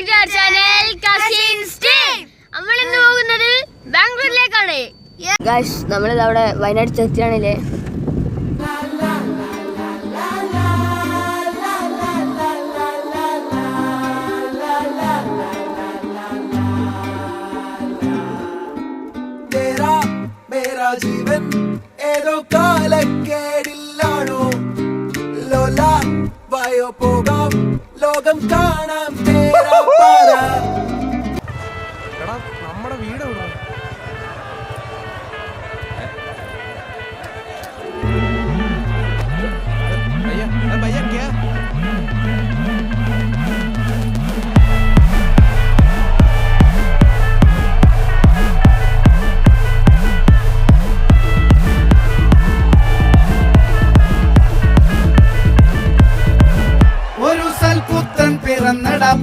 back to our channel Cousins Team. നമ്മൾ ഇന്ന് പോകുന്നത് ബാംഗ്ലൂരിലേക്കാണ്. ഗയ്സ്, നമ്മൾ അവിടെ വയനാട് ചത്തിയാണില്ലേ. ജീവൻ ഏതോ കാലക്കേടില്ലാണോ ലോല വായോ പോകാം ലോകം കാണാം നമ്മുടെ വീട്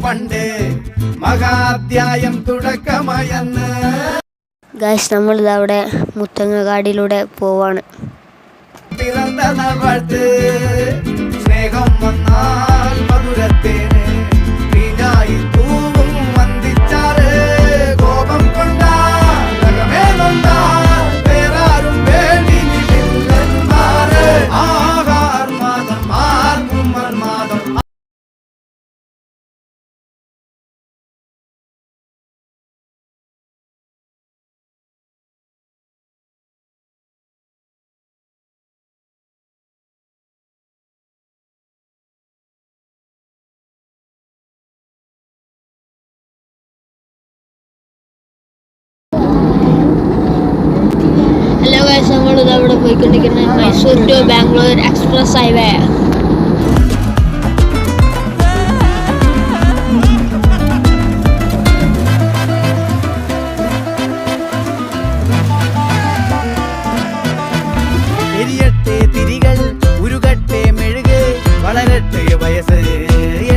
പണ്ട് മഹാധ്യായം തുടക്കമായെന്ന്. ഗൈസ്, നമ്മൾ അവിടെ മുത്തങ്ങകാടിലൂടെ പോവാണ്. പിറന്ന നാൾവാഴ്ത്ത് സ്നേഹം വന്നാൽ മധുരത്തേന് വീഞ്ഞായി തൂവും വന്ദിച്ചാറ് കോപം കൊണ്ടാകമേ നൊന്താൽ വേറാരും വേണ്ടിമാറ് ആഹാർ മാതം ആർക്കും മാതം. ഹലോ ഗൈസ്, നമ്മളിത് അവിടെ പോയിക്കൊണ്ടിരിക്കുന്നത് Mysore to Bangalore express highway. എരിയട്ടെ തിരികൾ ഉരുകട്ടെ മെഴുക് വളരട്ടെ വയസ്സ്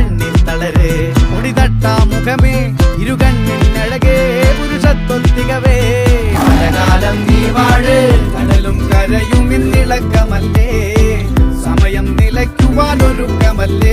എണ്ണിൽ തളര് മുടിതട്ടാ മുഖമേ ഇരുകണ്ണിനഴകേ പുരുഷത്വത്തികവേ കാലം നീ വാഴ് കടലും കരയും ഇന്നിളക്കമല്ലേ സമയം നിലയ്ക്കുവാനൊരുക്കമല്ലേ.